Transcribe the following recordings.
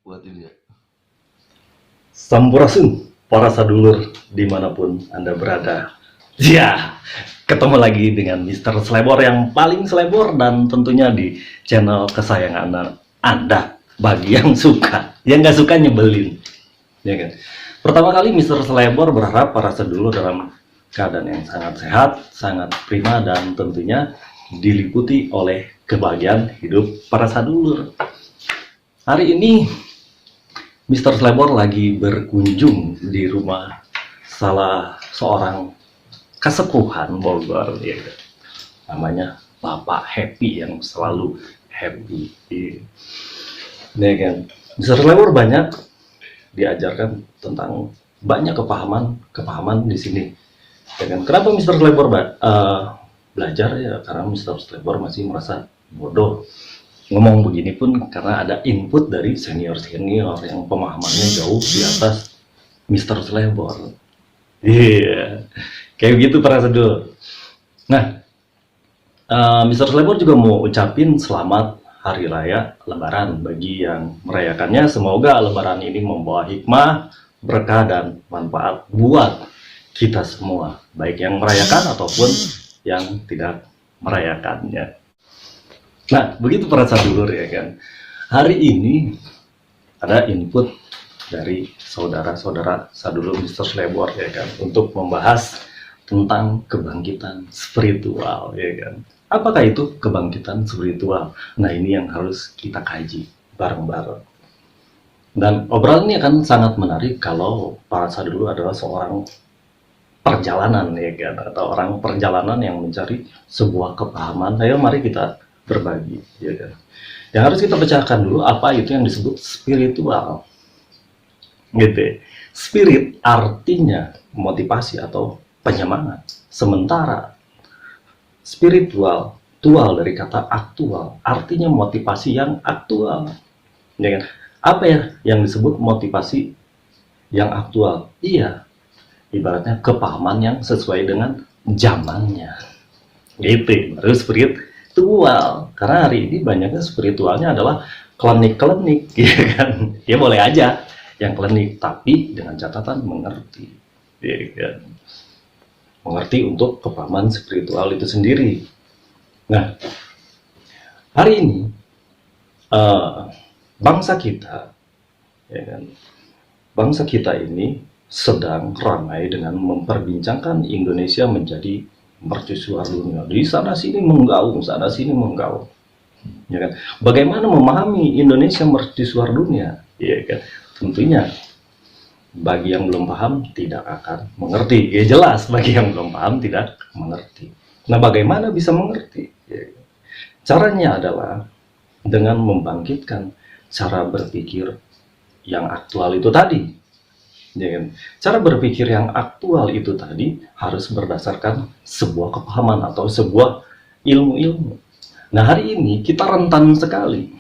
buat ini ya. Sampurasun, para sadulur dimanapun Anda berada. Ya, ketemu lagi dengan Mister Slebor yang paling selebor dan tentunya di channel kesayangan Anda. Bagi yang suka, yang nggak suka nyebelin, ya kan? Pertama kali Mister Slebor berharap para sadulur dalam keadaan yang sangat sehat, sangat prima dan tentunya diliputi oleh kebahagiaan hidup para sadulur. Hari ini Mister Slebor lagi berkunjung di rumah salah seorang kesepuhan Bogor, ya, namanya Bapak Happy yang selalu happy, ya kan. Mister Slebor banyak diajarkan tentang banyak kepahaman di sini, ya kan. Kenapa Mister Slebor belajar ya? Karena Mister Slebor masih merasa bodoh. Ngomong begini pun karena ada input dari senior-senior yang pemahamannya jauh di atas Mister Slebor. Iya, kayak gitu para sedul. Nah, Mister Slebor juga mau ucapin selamat Hari Raya Lebaran bagi yang merayakannya. Semoga Lebaran ini membawa hikmah, berkah, dan manfaat buat kita semua, baik yang merayakan ataupun yang tidak merayakannya. Nah, begitu para sadulur, ya kan. Hari ini ada input dari saudara-saudara sadulur Mister Slebor, ya kan, untuk membahas tentang kebangkitan spiritual, ya kan. Apakah itu kebangkitan spiritual? Nah, ini yang harus kita kaji bareng-bareng. Dan obrolan ini akan sangat menarik kalau para sadulur adalah seorang perjalanan, ya kan, atau orang perjalanan yang mencari sebuah kepahaman. Ayo mari kita berbagi, ya kan. Yang harus kita pecahkan dulu apa itu yang disebut spiritual, gitu. Spirit artinya motivasi atau penyemangat, sementara spiritual, tual dari kata aktual, artinya motivasi yang aktual, ya kan. Apa ya yang disebut motivasi yang aktual? Iya, ibaratnya kepahaman yang sesuai dengan zamannya, gitu. Baru spiritual. Karena hari ini banyaknya spiritualnya adalah klinik-klinik, ya kan. Ya boleh aja yang klinik, tapi dengan catatan mengerti, ya kan. Mengerti untuk kepahaman spiritual itu sendiri. Nah, hari ini bangsa kita, ya kan, bangsa kita ini sedang ramai dengan memperbincangkan Indonesia menjadi mercusuar dunia. Di sana sini menggaung, sana sini menggaung, ya kan. Bagaimana memahami Indonesia mercusuar dunia, ya kan. Tentunya bagi yang belum paham tidak akan mengerti. Ya jelas, bagi yang belum paham tidak mengerti. Nah, bagaimana bisa mengerti? Ya, caranya adalah dengan membangkitkan cara berpikir yang aktual itu tadi. Ya kan? Cara berpikir yang aktual itu tadi harus berdasarkan sebuah kepahaman atau sebuah ilmu-ilmu. Nah, hari ini kita rentan sekali,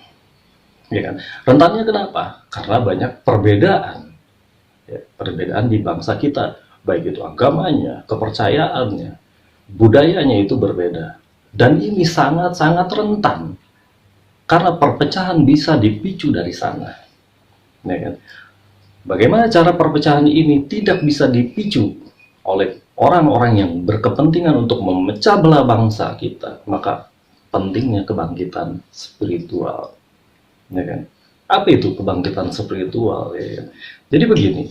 ya kan? Rentannya kenapa? Karena banyak perbedaan, ya, perbedaan di bangsa kita, baik itu agamanya, kepercayaannya, budayanya itu berbeda. Dan ini sangat-sangat rentan karena perpecahan bisa dipicu dari sana, ya kan? Bagaimana cara perpecahan ini tidak bisa dipicu oleh orang-orang yang berkepentingan untuk memecah belah bangsa kita? Maka pentingnya kebangkitan spiritual, ya kan? Apa itu kebangkitan spiritual, ya kan? Jadi begini,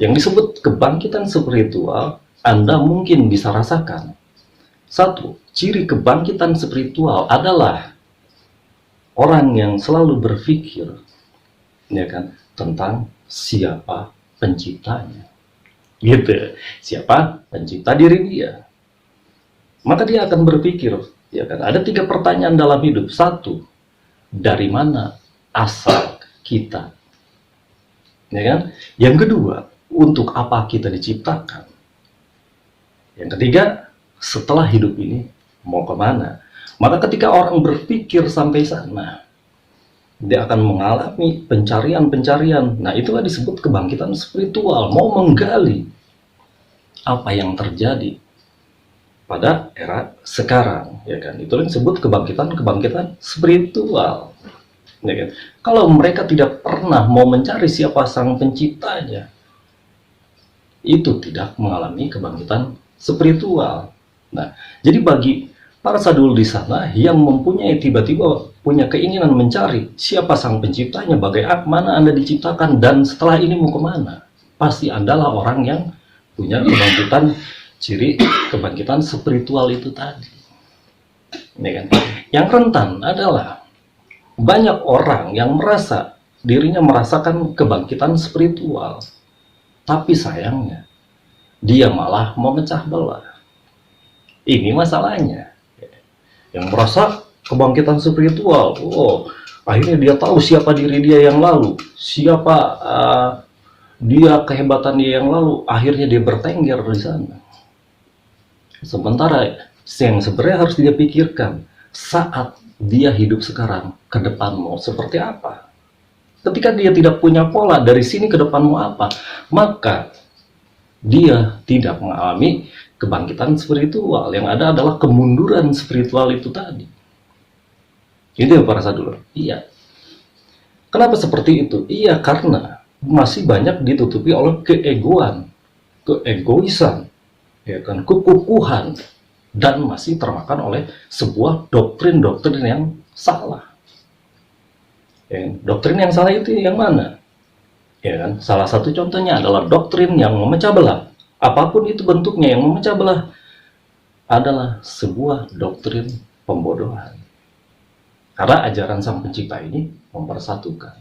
yang disebut kebangkitan spiritual Anda mungkin bisa rasakan. Satu, ciri kebangkitan spiritual adalah orang yang selalu berpikir, ya kan, tentang siapa penciptanya, gitu. Siapa pencipta diri dia? Maka dia akan berpikir, ya kan, ada 3 pertanyaan dalam hidup. Satu, dari mana asal kita, ya kan. Yang kedua, untuk apa kita diciptakan. Yang ketiga, setelah hidup ini mau kemana. Maka ketika orang berpikir sampai sana, dia akan mengalami pencarian-pencarian. Nah, itulah disebut kebangkitan spiritual. Mau menggali apa yang terjadi pada era sekarang, ya kan. Itu yang disebut kebangkitan spiritual. Ya kan? Kalau mereka tidak pernah mau mencari siapa sang penciptanya, itu tidak mengalami kebangkitan spiritual. Nah, jadi bagi para sadul di sana yang mempunyai tiba-tiba punya keinginan mencari siapa sang penciptanya, bagaimana Anda diciptakan, dan setelah ini mau kemana, pasti Anda lah orang yang punya kebangkitan, ciri kebangkitan spiritual itu tadi. Ya kan? Yang rentan adalah banyak orang yang merasa dirinya merasakan kebangkitan spiritual, tapi sayangnya dia malah memecah belah. Ini masalahnya. Yang merasa kebangkitan spiritual, oh, akhirnya dia tahu siapa diri dia yang lalu, siapa dia, kehebatan dia yang lalu, akhirnya dia bertengger di sana. Sementara yang sebenarnya harus dia pikirkan saat dia hidup sekarang, ke depan mau seperti apa. Ketika dia tidak punya pola dari sini ke depan mau apa, maka dia tidak mengalami kebangkitan spiritual. Yang ada adalah kemunduran spiritual itu tadi. Itu ya para sadulur. Iya. Kenapa seperti itu? Iya, karena masih banyak ditutupi oleh keegoan, keegoisan, ya kan, kekukuhan, dan masih termakan oleh sebuah doktrin-doktrin yang salah. Ya, doktrin yang salah itu yang mana? Ya kan? Salah satu contohnya adalah doktrin yang memecah belah. Apapun itu bentuknya, yang memecah belah adalah sebuah doktrin pembodohan. Karena ajaran sang pencipta ini mempersatukan.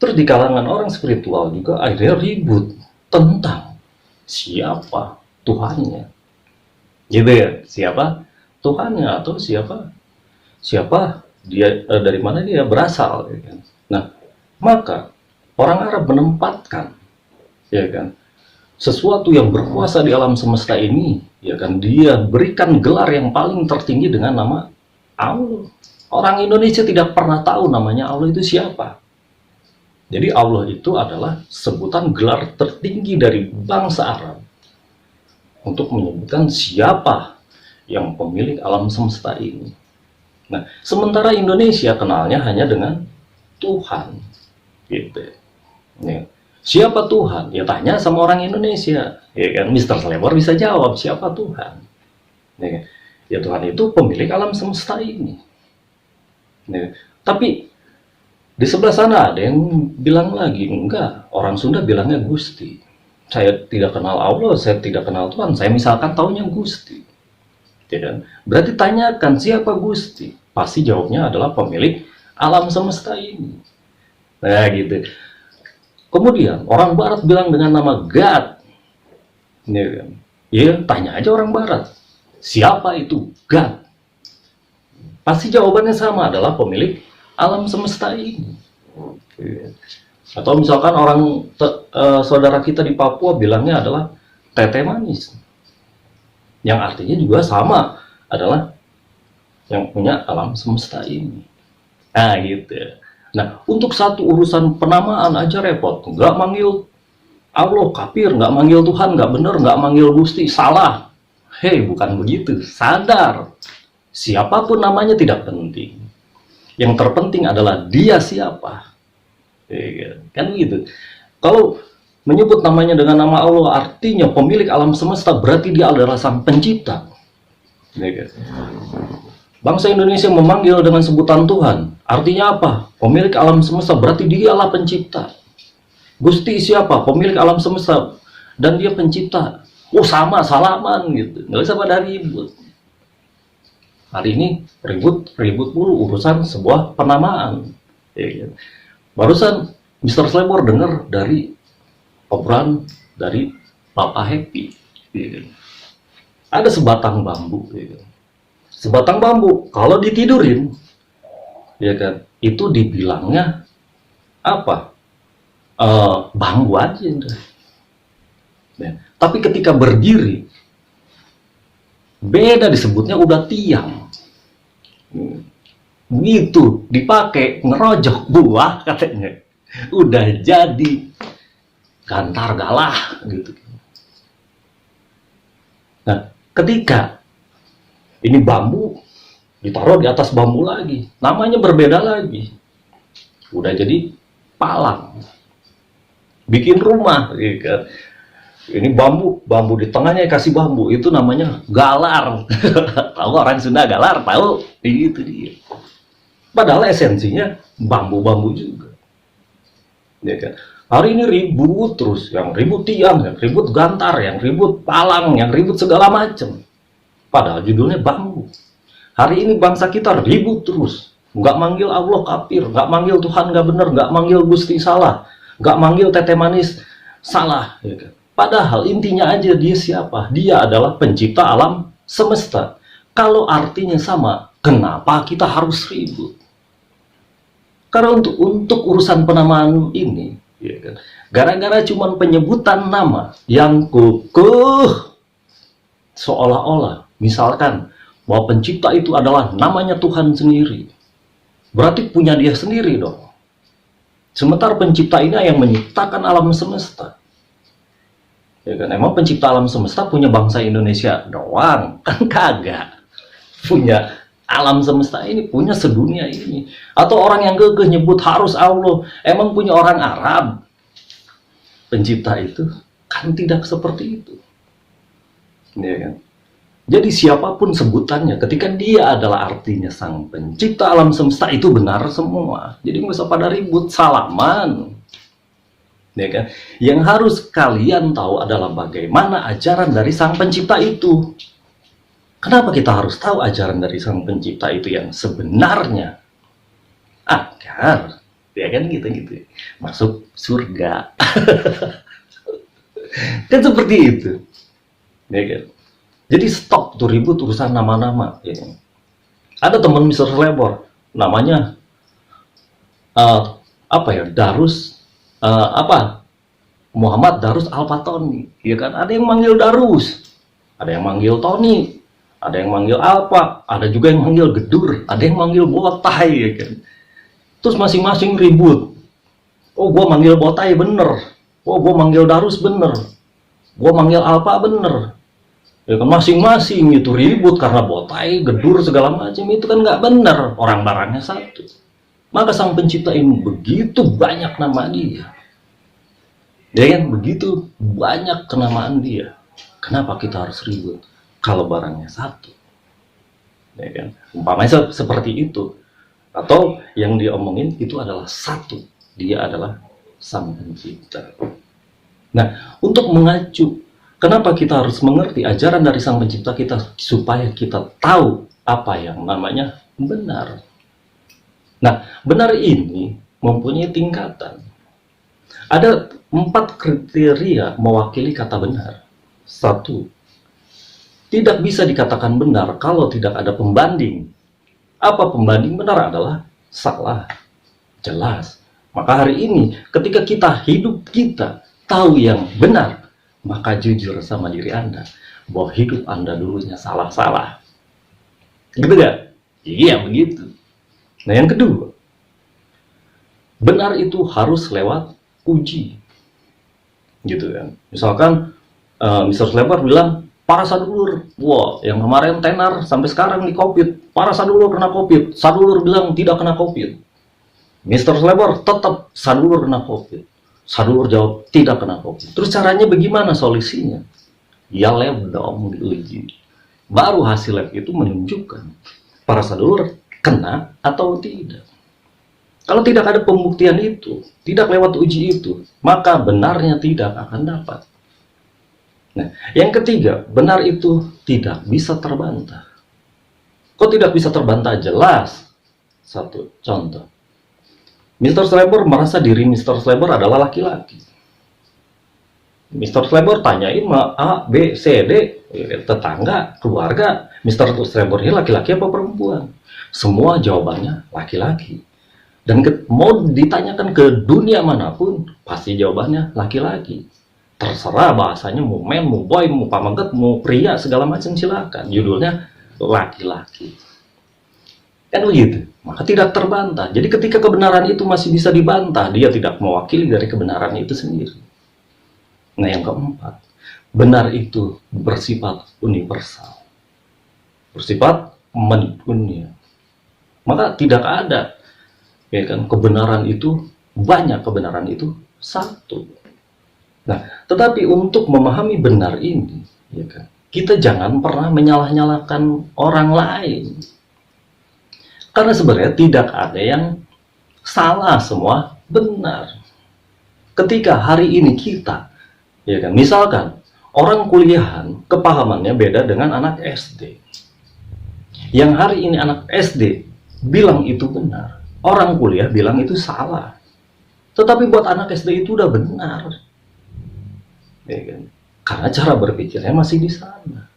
Terus di kalangan orang spiritual juga akhirnya ribut tentang siapa Tuhannya. Gitu ya, siapa Tuhannya, atau siapa dia, dari mana dia berasal, ya kan? Nah, maka orang Arab menempatkan, ya kan, sesuatu yang berkuasa di alam semesta ini, ya kan, dia berikan gelar yang paling tertinggi dengan nama Allah. Orang Indonesia tidak pernah tahu namanya Allah itu siapa. Jadi Allah itu adalah sebutan gelar tertinggi dari bangsa Arab untuk menyebutkan siapa yang pemilik alam semesta ini. Nah, sementara Indonesia kenalnya hanya dengan Tuhan, gitu. Ya. Siapa Tuhan? Ya tanya sama orang Indonesia, ya kan. Mr. Slebor bisa jawab siapa Tuhan. Ya, ya Tuhan itu pemilik alam semesta ini. Ya. Tapi di sebelah sana ada yang bilang lagi, enggak, orang Sunda bilangnya Gusti. Saya tidak kenal Allah, saya tidak kenal Tuhan, saya misalkan taunya Gusti. Ya kan? Berarti tanyakan siapa Gusti? Pasti jawabnya adalah pemilik alam semesta ini. Nah gitu. Kemudian orang Barat bilang dengan nama God. Ya kan? Ya tanya aja orang Barat, siapa itu God? Pasti jawabannya sama, adalah pemilik alam semesta ini. Atau misalkan orang saudara kita di Papua bilangnya adalah tete manis, yang artinya juga sama, adalah yang punya alam semesta ini. Nah gitu. Nah, untuk satu urusan penamaan aja repot. Nggak manggil Allah kafir, nggak manggil Tuhan nggak bener, nggak manggil Gusti salah. Hei, bukan begitu. Sadar, siapapun namanya tidak penting. Yang terpenting adalah dia siapa. Kan gitu. Kalau menyebut namanya dengan nama Allah, artinya pemilik alam semesta, berarti dia adalah sang pencipta. Bangsa Indonesia memanggil dengan sebutan Tuhan, artinya apa? Pemilik alam semesta, berarti dialah pencipta. Gusti siapa? Pemilik alam semesta, dan dia pencipta. Oh sama, salaman gitu. Nggak usah pada ribut. Hari ini ribut mulu urusan sebuah penamaan. Ya, gitu. Barusan Mr. Slebor dengar dari obrolan dari Papa Happy. Ya, ada sebatang bambu. Ya, sebatang bambu kalau ditidurin, ya kan, itu dibilangnya apa? Bambu aja. Ya. Tapi ketika berdiri, beda, disebutnya udah tiang. Gitu dipakai ngerojok buah katanya, udah jadi gantar galah gitu. Nah, ketika ini bambu ditaruh di atas bambu lagi, namanya berbeda lagi, udah jadi palang, bikin rumah, ya kan? Ini bambu di tengahnya kasih bambu, itu namanya galar. Tahu orang Sunda galar, tahu? Itu dia. Padahal esensinya bambu-bambu juga, ya kan? Hari ini ribut terus, yang ribut tiang, yang ribut gantar, yang ribut palang, yang ribut segala macam. Padahal judulnya bambu. Hari ini bangsa kita ribut terus, nggak manggil Allah kafir, nggak manggil Tuhan nggak bener, nggak manggil Gusti salah, nggak manggil Teteh Manis salah, ya kan? Padahal intinya aja dia siapa? Dia adalah pencipta alam semesta. Kalau artinya sama, kenapa kita harus ribut? Karena untuk urusan penamaan ini, ya kan? Gara-gara cuman penyebutan nama yang kukuh, seolah-olah, misalkan bahwa pencipta itu adalah namanya Tuhan sendiri, berarti punya dia sendiri dong. Sementara pencipta ini yang menciptakan alam semesta. Ya kan, emang pencipta alam semesta punya bangsa Indonesia doang? Kan kagak. Punya alam semesta ini, punya sedunia ini. Atau orang yang gagah nyebut harus Allah, emang punya orang Arab pencipta itu? Kan tidak seperti itu. Ya kan? Jadi siapapun sebutannya, ketika dia adalah artinya sang pencipta alam semesta, itu benar semua. Jadi nggak usah pada ribut, salaman. Ya kan? Yang harus kalian tahu adalah bagaimana ajaran dari sang pencipta itu. Kenapa kita harus tahu ajaran dari sang pencipta itu yang sebenarnya? Agar, ya kan gitu, masuk surga. Kan seperti itu. Ya kan? Jadi stop tuh ribut urusan nama-nama. Ya kan? Ada teman Mr. Slebor, namanya Darus. Muhammad Darus Alfatoni, ya kan? Ada yang manggil Darus, ada yang manggil Tony, ada yang manggil Alfa, ada juga yang manggil Gedur, ada yang manggil Botai, ya kan? Terus masing-masing ribut. Oh, gua manggil Botai bener, oh gua manggil Darus bener, gua manggil Alfa bener, ya kan? Masing-masing itu ribut karena Botai, Gedur segala macam, itu kan nggak bener, orang barangnya satu. Maka sang pencipta ini begitu banyak nama dia. Ya kan? Begitu banyak kenamaan dia. Kenapa kita harus ribut kalau barangnya satu? Ya kan? Umpamanya seperti itu. Atau yang diomongin itu adalah satu. Dia adalah sang pencipta. Nah, untuk mengacu, kenapa kita harus mengerti ajaran dari sang pencipta kita supaya kita tahu apa yang namanya benar. Nah, benar ini mempunyai tingkatan. Ada 4 kriteria mewakili kata benar. 1. Tidak bisa dikatakan benar kalau tidak ada pembanding. Apa pembanding? Benar adalah salah. Jelas. Maka hari ini ketika kita hidup kita tahu yang benar, maka jujur sama diri Anda bahwa hidup Anda dulunya salah-salah. Gitu gak? Iya, begitu. Nah, yang kedua, benar itu harus lewat uji, gitu kan. Misalkan Mr. Slebor bilang para sadulur, wah yang kemarin tenar sampai sekarang di COVID, para sadulur kena COVID, sadulur bilang tidak kena COVID. Mr. Slebor tetap sadulur kena COVID, sadulur jawab tidak kena COVID. Terus caranya bagaimana solusinya? Ya lab dong, diuji. Baru hasil lab itu menunjukkan para sadulur kena atau tidak. Kalau tidak ada pembuktian itu, tidak lewat uji itu, maka benarnya tidak akan dapat. Nah, yang ketiga, benar itu tidak bisa terbantah. Kok tidak bisa terbantah? Jelas. Satu contoh. Mr. Slebor merasa diri Mr. Slebor adalah laki-laki. Mr. Slebor tanyain A, B, C, D, tetangga, keluarga, Mr. Slebor ini laki-laki apa perempuan? Semua jawabannya laki-laki. Dan mau ditanyakan ke dunia manapun, pasti jawabannya laki-laki. Terserah bahasanya, mau men, mau boy, mau pamaget, mau pria, segala macam silakan. Judulnya laki-laki. Kan begitu. Maka tidak terbantah. Jadi ketika kebenaran itu masih bisa dibantah, dia tidak mewakili dari kebenaran itu sendiri. Nah, yang keempat, benar itu bersifat universal. Bersifat menipunya. Maka tidak ada, ya kan, kebenaran itu banyak, kebenaran itu satu. Nah, tetapi untuk memahami benar ini, ya kan, kita jangan pernah menyalah-nyalahkan orang lain. Karena sebenarnya tidak ada yang salah, semua benar. Ketika hari ini kita, ya kan, misalkan orang kuliahan kepahamannya beda dengan anak SD. Yang hari ini anak SD bilang itu benar, orang kuliah bilang itu salah. Tetapi buat anak SD itu udah benar. Ya kan? Karena cara berpikirnya masih di sana.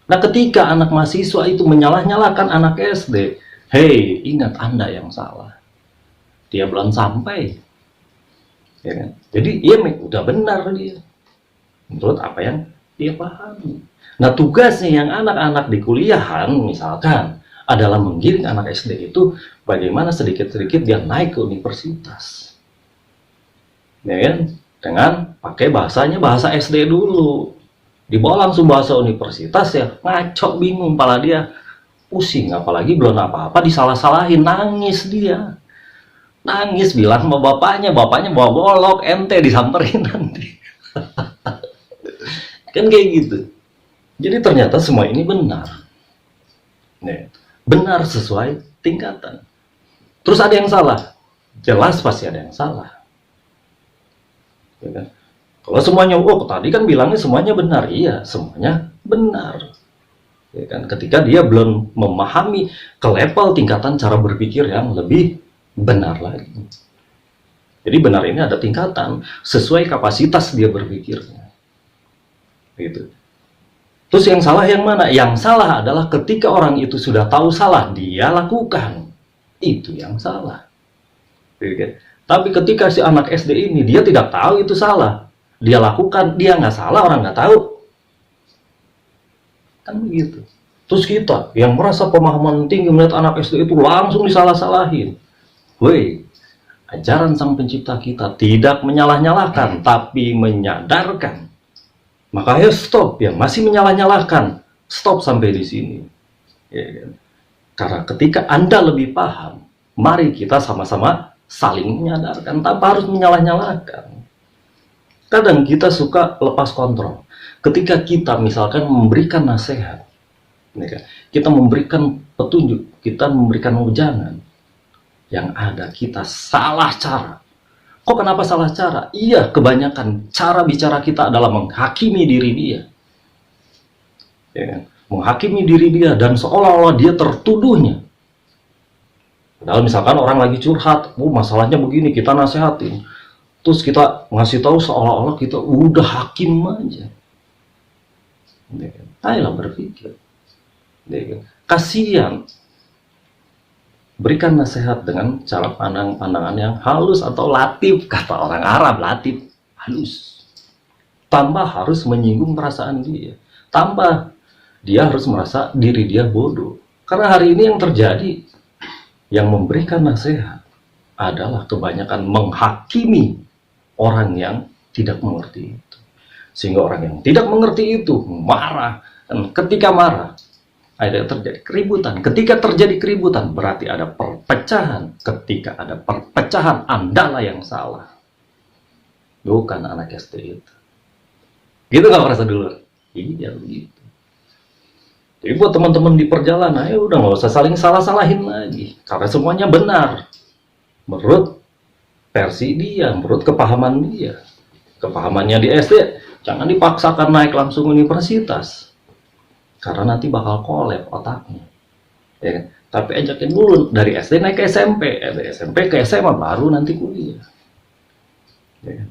Nah, ketika anak mahasiswa itu menyalah-nyalahkan anak SD, hei, ingat Anda yang salah. Dia belum sampai. Ya kan? Jadi, ya udah benar dia. Menurut apa yang dia pahami. Nah, tugasnya yang anak-anak di kuliahan, misalkan, adalah menggiring anak SD itu bagaimana sedikit-sedikit dia naik ke universitas. Ya kan? Dengan pakai bahasanya bahasa SD dulu. Dibawa langsung bahasa universitas ya, ngaco, bingung, pala dia pusing, apalagi belum apa-apa disalah-salahin, nangis dia. Nangis bilang sama bapaknya bawa bolok, ente disamperin nanti. Kan kayak gitu. Jadi ternyata semua ini benar. Nih, benar sesuai tingkatan. Terus ada yang salah? Jelas pasti ada yang salah. Ya kan? Kalau semuanya, oh tadi kan bilangnya semuanya benar, iya semuanya benar. Ya kan? Ketika dia belum memahami ke level tingkatan cara berpikir yang lebih benar lagi. Jadi benar ini ada tingkatan sesuai kapasitas dia berpikirnya. Gitu. Terus yang salah yang mana? Yang salah adalah ketika orang itu sudah tahu salah, dia lakukan. Itu yang salah. Gitu kan? Tapi ketika si anak SD ini dia tidak tahu itu salah, dia lakukan, dia nggak salah, orang nggak tahu, kan begitu. Terus kita yang merasa pemahaman tinggi melihat anak SD itu langsung disalah-salahin. Woi, ajaran Sang Pencipta kita tidak menyalah-nyalahkan, tapi menyadarkan. Makanya stop, yang masih menyalah-nyalahkan, stop sampai di sini. Ya, kan? Karena ketika Anda lebih paham, mari kita sama-sama saling menyadarkan, tanpa harus menyalah-nyalahkan. Kadang kita suka lepas kontrol. Ketika kita misalkan memberikan nasihat, kita memberikan petunjuk, kita memberikan wejangan, yang ada kita salah cara. Kok kenapa salah cara? Iya, kebanyakan cara bicara kita adalah menghakimi diri dia. Ya kan? Menghakimi diri dia dan seolah-olah dia tertuduhnya. Padahal misalkan orang lagi curhat, masalahnya begini, kita nasehatin. Terus kita ngasih tahu seolah-olah kita udah hakim aja. Ya kan? Ayolah berpikir. Ya kan? Kasihan. Berikan nasihat dengan cara pandangan yang halus atau latif, kata orang Arab, latif, halus. Tanpa harus menyinggung perasaan dia. Tanpa dia harus merasa diri dia bodoh. Karena hari ini yang terjadi, yang memberikan nasihat adalah kebanyakan menghakimi orang yang tidak mengerti itu. Sehingga orang yang tidak mengerti itu marah. Dan ketika marah, ada terjadi keributan. Ketika terjadi keributan, berarti ada perpecahan. Ketika ada perpecahan, Andalah yang salah, bukan anak SD itu. Gitu nggak merasa dulu? Iya begitu. Jadi buat teman-teman di perjalanan, ya udah nggak usah saling salah-salahin lagi, karena semuanya benar menurut versi dia, menurut kepahaman dia. Kepahamannya di SD, jangan dipaksakan naik langsung universitas. Karena nanti bakal kolab otaknya, ya kan? Tapi ajakin dulu dari SD naik ke SMP, dari SMP ke SMA, baru nanti kuliah. Ya kan?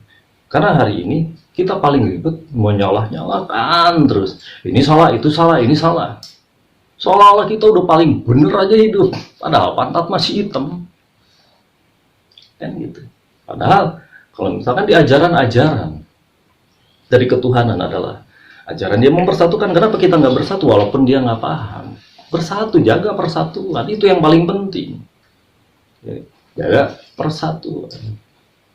Karena hari ini kita paling ribet menyalah-nyalahkan terus. Ini salah, itu salah, ini salah. Seolah-olah kita udah paling bener aja hidup, padahal pantat masih hitam. Kan gitu. Padahal kalau misalkan di ajaran-ajaran dari ketuhanan adalah ajaran dia mempersatukan. Kenapa kita nggak bersatu walaupun dia nggak paham? Bersatu, jaga persatuan, itu yang paling penting. Jaga persatuan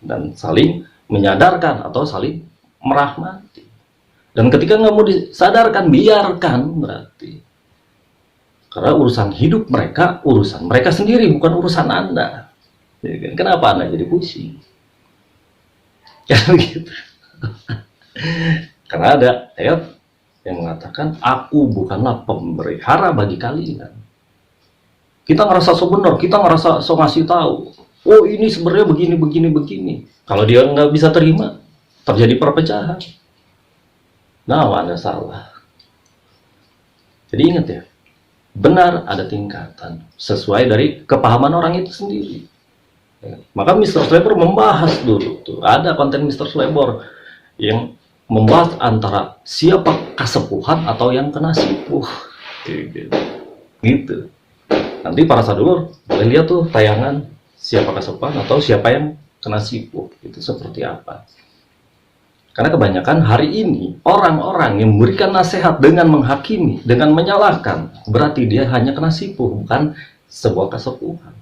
dan saling menyadarkan atau saling merahmati. Dan ketika nggak mau disadarkan, biarkan berarti. Karena urusan hidup mereka, urusan mereka sendiri, bukan urusan Anda. Ya kan? Kenapa Anda jadi pusing? Kan begitu. Karena ada ayat yang mengatakan, aku bukanlah pemelihara bagi kalian. Kita ngerasa so benar, kita ngerasa so ngasih tahu. Oh ini sebenarnya begini. Kalau dia nggak bisa terima, terjadi perpecahan. Nah, Anda salah. Jadi ingat ya, benar ada tingkatan sesuai dari kepahaman orang itu sendiri. Ya. Maka Mr. Slebor membahas dulu tuh, ada konten Mr. Slebor yang membahas antara siapa kasepuhan atau yang kena sipuh. Gitu. Nanti para sadulur boleh lihat tuh tayangan siapa kasepuhan atau siapa yang kena sipuh, itu seperti apa. Karena kebanyakan hari ini orang-orang yang memberikan nasihat dengan menghakimi, dengan menyalahkan, berarti dia hanya kena sipuh, bukan sebuah kesepuhan.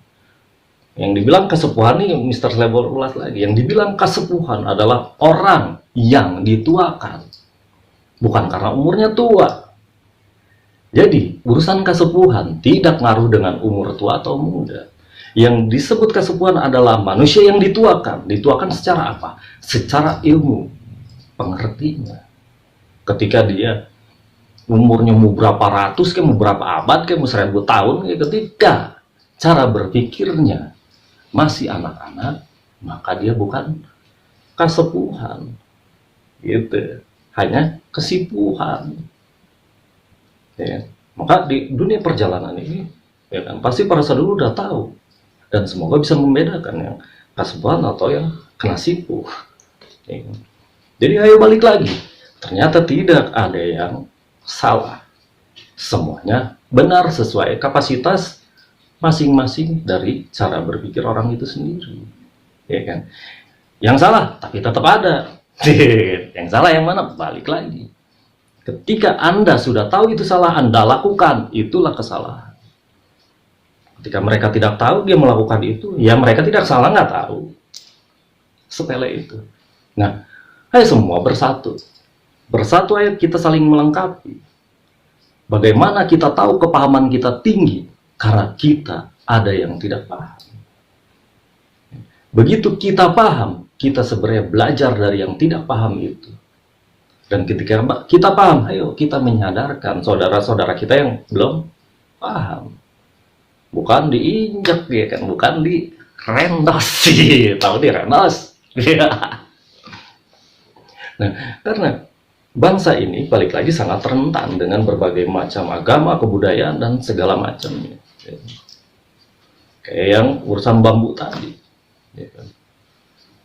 Yang dibilang kesepuhan ini Mr. Slebor ulas lagi, yang dibilang kesepuhan adalah orang yang dituakan, bukan karena umurnya tua. Jadi urusan kesepuhan tidak ngaruh dengan umur tua atau muda. Yang disebut kesepuhan adalah manusia yang dituakan. Dituakan secara apa? Secara ilmu. Pengertinya ketika dia umurnya mau berapa ratus ke mau berapa abad ke mau 1000 tahun ke, ketika cara berpikirnya masih anak-anak, maka dia bukan kesepuhan, gitu, hanya kesipuhan, ya. Maka di dunia perjalanan ini, ya kan, pasti para sadulur udah tahu dan semoga bisa membedakan yang kesepuhan atau yang kena sipuh, ya. Jadi ayo balik lagi, ternyata tidak ada yang salah, semuanya benar sesuai kapasitas masing-masing dari cara berpikir orang itu sendiri, ya kan. Yang salah tapi tetap ada. Yang salah yang mana? Balik lagi, ketika Anda sudah tahu itu salah, Anda lakukan, itulah kesalahan. Ketika mereka tidak tahu dia melakukan itu, ya mereka tidak salah, nggak tahu, sepele itu. Nah, ayo semua bersatu. Bersatu ayo kita saling melengkapi. Bagaimana kita tahu kepahaman kita tinggi? Karena kita ada yang tidak paham. Begitu kita paham, kita sebenarnya belajar dari yang tidak paham itu. Dan ketika kita paham, ayo kita menyadarkan saudara-saudara kita yang belum paham. Bukan diinjak ya kan, bukan direndos sih, tahu direndos. Nah, karena bangsa ini balik lagi sangat rentan dengan berbagai macam agama, kebudayaan, dan segala macamnya. Kayak yang urusan bambu tadi.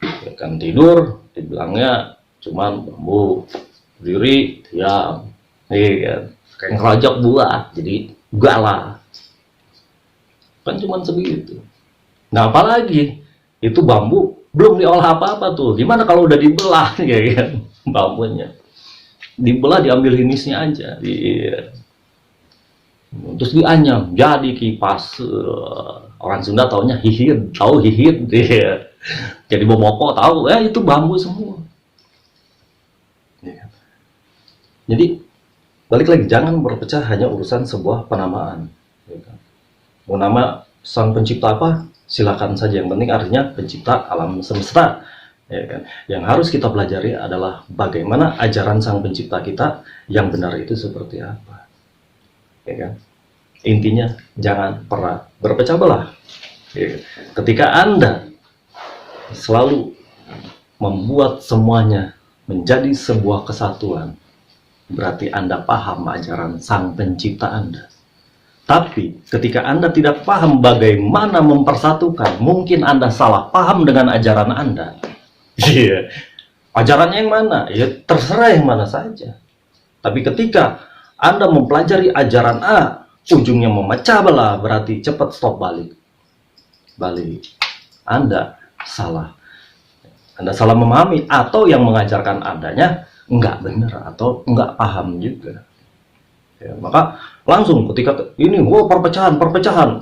Ya kan tidur, dibilangnya cuman bambu, berdiri, diam. Kan? Kayak ngerajak buah, jadi galah. Kan cuman segitu. Nah, apalagi itu bambu belum diolah apa-apa tuh. Gimana kalau udah dibelah ya kan bambunya? Dibelah, diambil hinisnya aja. Iya. Terus dianyam jadi kipas. Orang Sunda taunya hihit, tahu hihit. Iya. Jadi bomoko tahu, itu bambu semua. Iya. Jadi balik lagi, jangan berpecah hanya urusan sebuah penamaan. Iya. Mau nama sang pencipta apa? Silakan saja, yang penting artinya pencipta alam semesta, ya kan. Yang harus kita pelajari adalah bagaimana ajaran sang pencipta kita yang benar itu seperti apa, ya kan. Intinya jangan pernah berpecah belah, ya kan? Ketika Anda selalu membuat semuanya menjadi sebuah kesatuan, berarti Anda paham ajaran sang pencipta Anda. Tapi ketika Anda tidak paham bagaimana mempersatukan, mungkin Anda salah paham dengan ajaran Anda. Iya. Ajarannya yang mana? Ya terserah yang mana saja. Tapi ketika Anda mempelajari ajaran A, ujungnya memecah belah, berarti cepat stop, balik. Anda salah. Anda salah memahami, atau yang mengajarkan Andanya nggak benar atau nggak paham juga. Ya, maka langsung ketika ini perpecahan,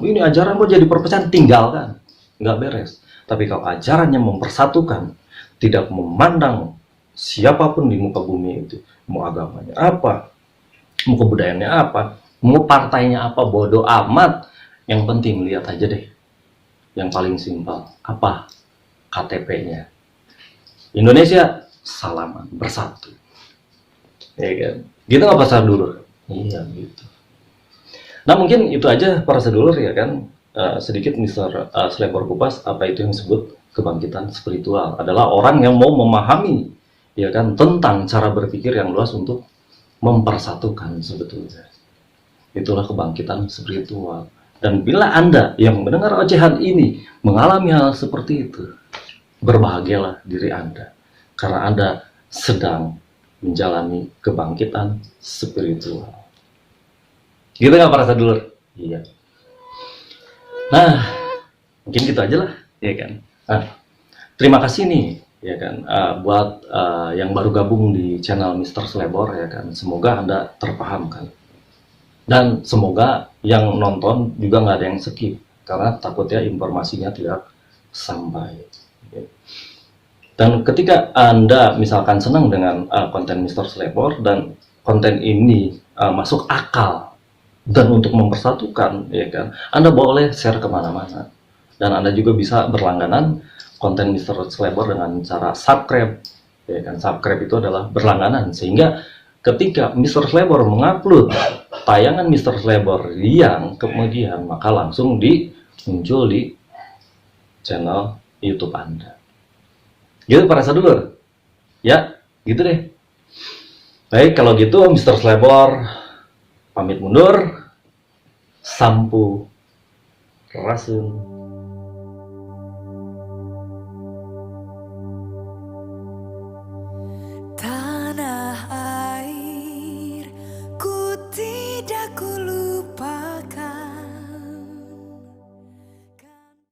ini ajaran jadi perpecahan, tinggalkan, nggak beres. Tapi kalau ajarannya mempersatukan, tidak memandang siapapun di muka bumi itu, mau agamanya apa, mau kebudayaannya apa, Mau partainya apa bodoh amat. Yang penting lihat aja deh. Yang paling simpel apa KTP-nya. Indonesia salaman bersatu. Ya kan? Gitu nggak Pak Sadulur? Iya gitu. Nah mungkin itu aja para sedulur ya kan. Sedikit Mr. Slebor Kupas, apa itu yang disebut kebangkitan spiritual adalah orang yang mau memahami ya kan tentang cara berpikir yang luas untuk mempersatukan sebetulnya. Itulah kebangkitan spiritual. Dan bila Anda yang mendengar ocehan ini mengalami hal seperti itu, berbahagialah diri Anda karena Anda sedang menjalani kebangkitan spiritual. Gitu nggak para sedulur? Iya. Nah, mungkin gitu aja lah, ya kan. Nah, terima kasih nih, ya kan, buat yang baru gabung di channel Mr. Slebor, ya kan. Semoga Anda terpahamkan. Dan semoga yang nonton juga nggak ada yang skip, karena takutnya informasinya tidak sampai. Dan ketika Anda misalkan senang dengan konten Mr. Slebor dan konten ini masuk akal dan untuk mempersatukan, ya kan, Anda boleh share kemana-mana. Dan Anda juga bisa berlangganan konten Mr. Slebor dengan cara subscribe, ya kan. Subscribe itu adalah berlangganan, sehingga ketika Mr. Slebor mengupload tayangan Mr. Slebor yang kemudian, maka langsung muncul di channel YouTube Anda. Gitu para sedulur. Ya, gitu deh. Baik, kalau gitu Mr. Slebor pamit mundur. Sampurasun. Tanah air ku tidak ku